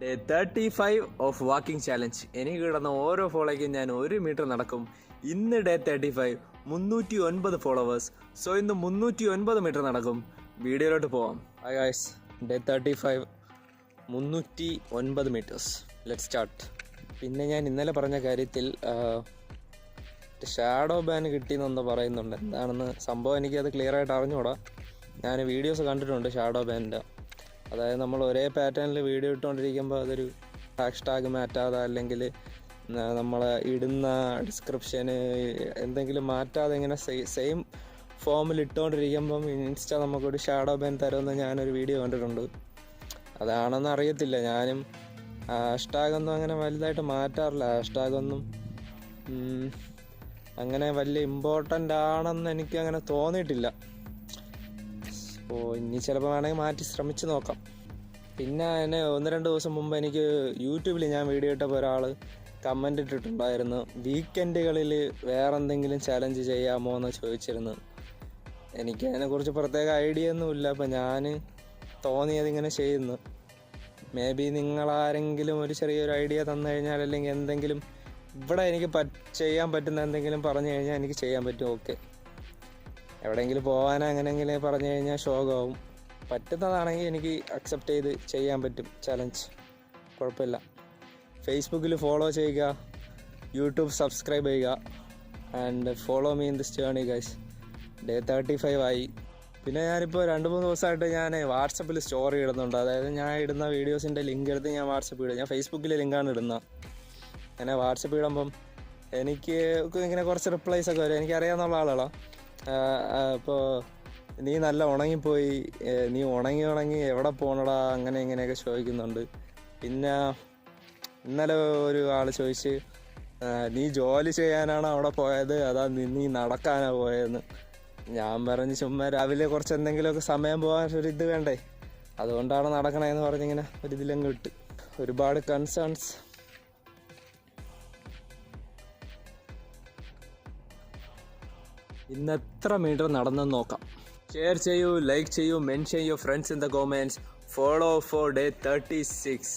Day 35 of walking challenge. എനിക്ക് കിടന്ന ഓരോ ഫോളോയ്ക്കും ഞാൻ 1 മീറ്റർ നടക്കും. ഇന്ന് ഡേ 35, 309 ഫോളോവേഴ്സ്. സോ ഇന്ന് 309 മീറ്റർ നടക്കും. വീഡിയോയിലോട്ട് പോവാം. Hi guys, day 35, 309 metres. Let start. പിന്നെ ഞാൻ ഇന്നലെ പറഞ്ഞ കാര്യത്തിൽ ഷാഡോ ബാൻ കിട്ടിയെന്നൊന്ന് പറയുന്നുണ്ട്. എന്താണെന്ന് സംഭവം എനിക്കത് ക്ലിയർ ആയിട്ട് അറിഞ്ഞൂടാ. ഞാൻ വീഡിയോസ് കണ്ടിട്ടുണ്ട് ഷാഡോ ബാനിൻ്റെ. അതായത് നമ്മൾ ഒരേ പാറ്റേണിൽ വീഡിയോ ഇട്ടുകൊണ്ടിരിക്കുമ്പോൾ അതൊരു ഹാഷ്ടാഗ് മാറ്റാതെ, അല്ലെങ്കിൽ നമ്മൾ ഇടുന്ന ഡിസ്ക്രിപ്ഷന് എന്തെങ്കിലും മാറ്റാതെ ഇങ്ങനെ സെയിം ഫോമിൽ ഇട്ടുകൊണ്ടിരിക്കുമ്പം ഇൻസ്റ്റ നമുക്കൊരു ഷാഡോ ബാൻ തരുമെന്ന് ഞാനൊരു വീഡിയോ കണ്ടിട്ടുണ്ട്. അതാണെന്ന് അറിയത്തില്ല. ഞാനും ഹാഷ്ടാഗൊന്നും അങ്ങനെ വലുതായിട്ട് മാറ്റാറില്ല. ഹാഷ്ടാഗൊന്നും അങ്ങനെ വലിയ ഇമ്പോർട്ടൻ്റ് ആണെന്ന് എനിക്ക് അങ്ങനെ തോന്നിയിട്ടില്ല. അപ്പോൾ ഇനി ചിലപ്പോൾ വേണമെങ്കിൽ മാറ്റി ശ്രമിച്ച് നോക്കാം. പിന്നെ എന്നെ 1-2 ദിവസം മുമ്പ് എനിക്ക് യൂട്യൂബിൽ ഞാൻ വീഡിയോ ഇട്ടപ്പോൾ ഒരാൾ കമൻ്റ് ഇട്ടിട്ടുണ്ടായിരുന്നു, വീക്കെൻഡുകളിൽ വേറെ എന്തെങ്കിലും ചലഞ്ച് ചെയ്യാമോ എന്ന് ചോദിച്ചിരുന്നു. എനിക്ക് അതിനെക്കുറിച്ച് പ്രത്യേക ഐഡിയ ഒന്നുമില്ല. അപ്പോൾ ഞാൻ തോന്നിയതിങ്ങനെ ചെയ്യുന്നു. മേ ബി നിങ്ങളാരെങ്കിലും ഒരു ചെറിയൊരു ഐഡിയ തന്നു കഴിഞ്ഞാൽ, അല്ലെങ്കിൽ എന്തെങ്കിലും ഇവിടെ എനിക്ക് ചെയ്യാൻ പറ്റുന്ന എന്തെങ്കിലും പറഞ്ഞു കഴിഞ്ഞാൽ എനിക്ക് ചെയ്യാൻ പറ്റും. ഓക്കെ, എവിടെയെങ്കിലും പോകാനോ അങ്ങനെയെങ്കിലും പറഞ്ഞു കഴിഞ്ഞാൽ ശോകമാവും. പറ്റുന്നതാണെങ്കിൽ എനിക്ക് അക്സെപ്റ്റ് ചെയ്ത് ചെയ്യാൻ പറ്റും ചലഞ്ച്, കുഴപ്പമില്ല. ഫേസ്ബുക്കിൽ ഫോളോ ചെയ്യുക, യൂട്യൂബ് സബ്സ്ക്രൈബ് ചെയ്യുക, and follow me in this journey guys. Day 35 ആയി. പിന്നെ ഞാനിപ്പോൾ 2-3 ദിവസമായിട്ട് ഞാൻ വാട്സപ്പിൽ സ്റ്റോറി ഇടുന്നുണ്ട്. അതായത് ഞാൻ ഇടുന്ന വീഡിയോസിൻ്റെ ലിങ്ക് എടുത്ത് ഞാൻ വാട്സപ്പിൽ ഇടും. ഞാൻ ഫേസ്ബുക്കിലെ ലിങ്കാണ് ഇടുന്നത്. അങ്ങനെ വാട്സപ്പ് ഇടുമ്പം എനിക്ക് ഇങ്ങനെ കുറച്ച് റിപ്ലൈസ് ഒക്കെ വരും. എനിക്കറിയാവുന്ന ആളുകളാണ്. ഇപ്പോൾ നീ നല്ല ഉണങ്ങിപ്പോയി, നീ ഉണങ്ങി എവിടെ പോകണടാ, അങ്ങനെ ഇങ്ങനെയൊക്കെ ചോദിക്കുന്നുണ്ട്. പിന്നെ ഇന്നലെ ഒരു ആൾ ചോദിച്ച്, നീ ജോലി ചെയ്യാനാണ് അവിടെ പോയത്, അതാ നീ നടക്കാനാണ് പോയതെന്ന്. ഞാൻ പറഞ്ഞ് ചുമ്മാ രാവിലെ കുറച്ച് എന്തെങ്കിലുമൊക്കെ സമയം പോകാൻ ഒരിത് വേണ്ടേ, അതുകൊണ്ടാണ് നടക്കണതെന്ന് പറഞ്ഞിങ്ങനെ ഒരിതിലങ്ങ് വിട്ട്. ഒരുപാട് കൺസേൺസ്. ഇന്ന് എത്ര മീറ്റർ നടന്നെന്ന് നോക്കാം. ഷെയർ ചെയ്യൂ, ലൈക്ക് ചെയ്യൂ, മെൻഷൻ ചെയ്യൂ friends in the comments. Follow four day 36.